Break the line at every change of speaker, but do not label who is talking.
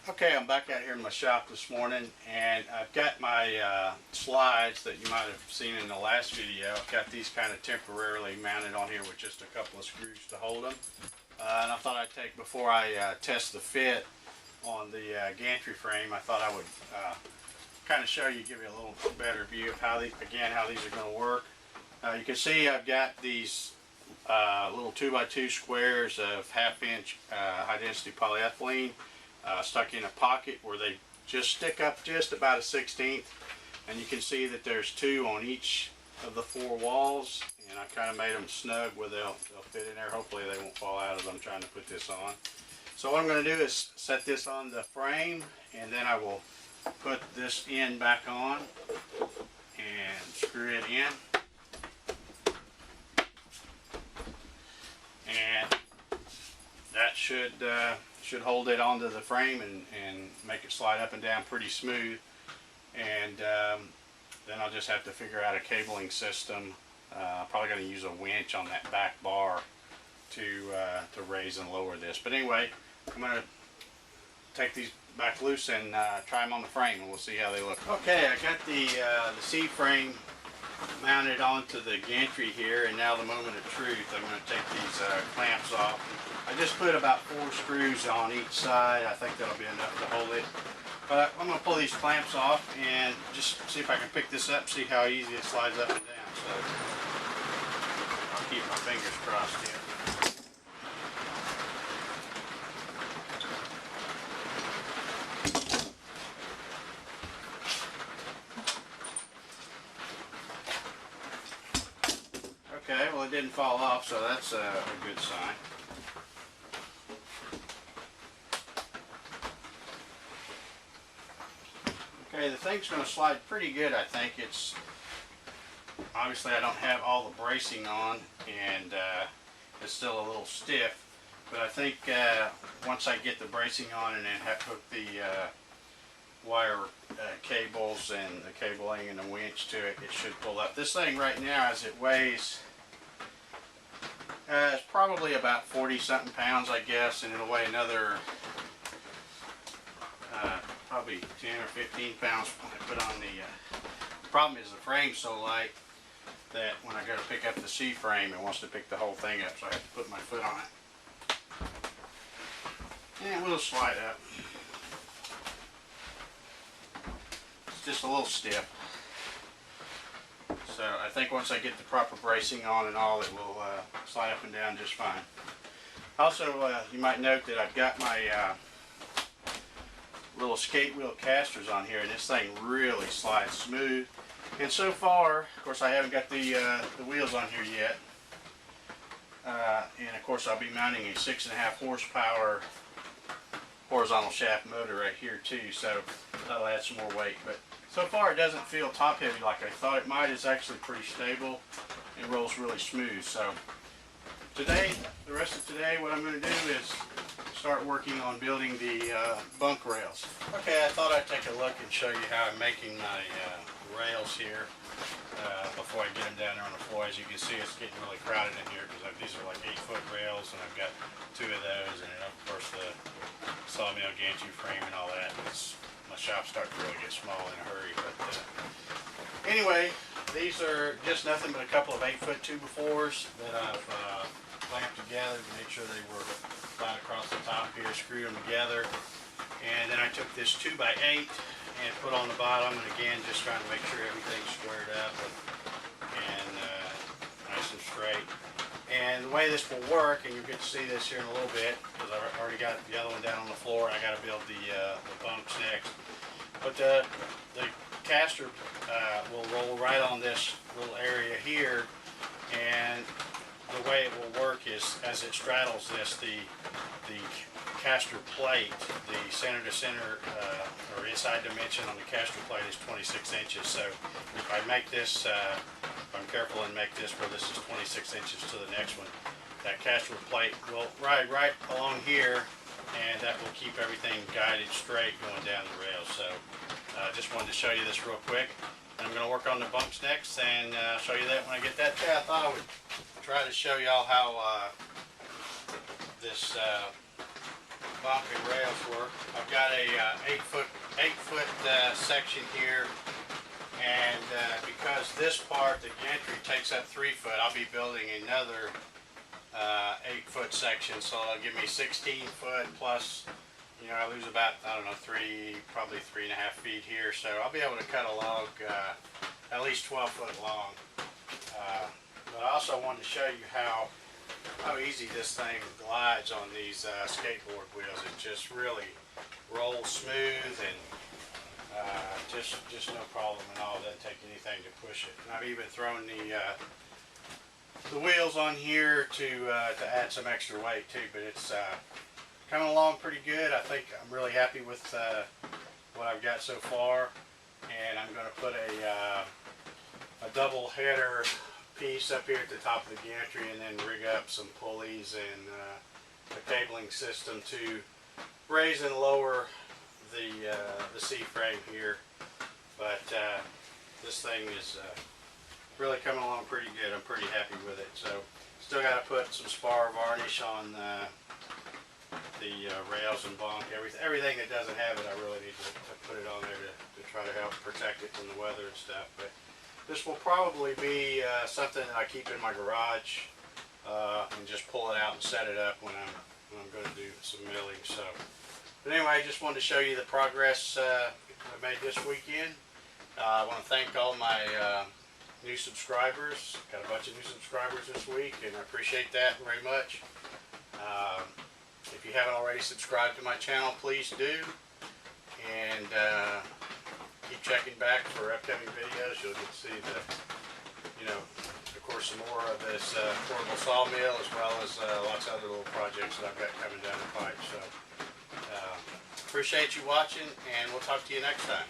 Okay, I'm back out here in my shop this morning, and I've got my slides that you might have seen in the last video. I've got these kind of temporarily mounted on here with just a couple of screws to hold them. And I thought I'd take, before I test the fit on the gantry frame, I thought I would kind of show you, give you a little better view of how these are going to work. You can see I've got these little 2x2 squares of 1/2 inch high density polyethylene stuck in a pocket where they just stick up just about a 1/16, and you can see that there's two on each of the four walls, and I kind of made them snug where they'll fit in there. Hopefully they won't fall out as I'm trying to put this on. So what I'm going to do is set this on the frame, and then I will put this end back on and screw it in. And that should hold it onto the frame and make it slide up and down pretty smooth. And then I'll just have to figure out a cabling system. Probably going to use a winch on that back bar to raise and lower this. But anyway, I'm going to take these back loose and try them on the frame, and we'll see how they look. Okay, I got the C-frame mounted onto the gantry here, and now the moment of truth. I'm going to take these clamps off. I just put about 4 screws on each side. I think that'll be enough to hold it. But I'm going to pull these clamps off and just see if I can pick this up, see how easy it slides up and down. So I'll keep my fingers crossed here. Okay, well it didn't fall off, so that's a good sign. Okay, the thing's going to slide pretty good, I think. It's obviously I don't have all the bracing on, and it's still a little stiff, but I think once I get the bracing on and then hook the wire cables and the cabling and the winch to it, it should pull up. This thing right now, as it weighs, it's probably about 40 something pounds, I guess, and it'll weigh another probably 10 or 15 pounds when I put on the problem is the frame's so light that when I go to pick up the C-frame, it wants to pick the whole thing up, so I have to put my foot on it. And it will slide up. It's just a little stiff. So I think once I get the proper bracing on and all, it will slide up and down just fine. Also, you might note that I've got my little skate wheel casters on here, and this thing really slides smooth. And so far, of course, I haven't got the wheels on here yet. And of course, I'll be mounting a 6.5 horsepower horizontal shaft motor right here too, so that'll add some more weight. But so far, it doesn't feel top heavy like I thought it might. It's actually pretty stable and rolls really smooth. So today, the rest of today, what I'm going to do is start working on building the bunk rails. Okay, I thought I'd take a look and show you how I'm making my rails here before I get them down there on the floor. As you can see, it's getting really crowded in here because these are like 8-foot rails, and I've got 2 of those, and then of course the sawmill gantry frame and all that. My shop's starting to really get small in a hurry. But anyway, these are just nothing but a couple of 8-foot 2x4s that I've clamped together to make sure they were flat across the top here, screwed them together. And then I took this 2x8 and put on the bottom, and again, just trying to make sure everything's squared up and nice and straight. And the way this will work, and you'll get to see this here in a little bit, because I've already got the other one down on the floor, and I got to build the bunks next. But the caster will roll right on this little area here, and the way it will work is as it straddles this, the caster plate, the center to center or inside dimension on the caster plate is 26 inches. So if I make this, if I'm careful and make this where this is 26 inches to the next one, that caster plate will ride right along here, and that will keep everything guided straight going down the rails. So just wanted to show you this real quick. And I'm going to work on the bunks next and show you that when I get that there. I thought I would try to show y'all how this bunk and rails work. I've got a 8 foot section here, and because this part, the gantry, takes up 3 foot, I'll be building another 8 foot section, so it'll give me 16 foot plus, you know, I lose about, I don't know, probably 3.5 feet here, so I'll be able to cut a log at least 12 foot long. But I also wanted to show you how easy this thing glides on these skateboard wheels. It just really rolls smooth, and just no problem at all. It doesn't take anything to push it. And I've even thrown the wheels on here to add some extra weight too. But it's coming along pretty good. I think I'm really happy with what I've got so far, and I'm going to put a double header piece up here at the top of the gantry, and then rig up some pulleys and a cabling system to raise and lower the C-frame here. But this thing is really coming along pretty good. I'm pretty happy with it. So still got to put some spar varnish on the rails and bunk. Everything that doesn't have it, I really need to put it on there to try to help protect it from the weather and stuff. But this will probably be something that I keep in my garage and just pull it out and set it up when I'm going to do some milling. So, but anyway, I just wanted to show you the progress I made this weekend. I want to thank all my new subscribers. Got a bunch of new subscribers this week, and I appreciate that very much. If you haven't already subscribed to my channel, please do. And keep checking back for upcoming videos. You'll get to see of course, some more of this portable sawmill, as well as lots of other little projects that I've got coming down the pipe. So appreciate you watching, and we'll talk to you next time.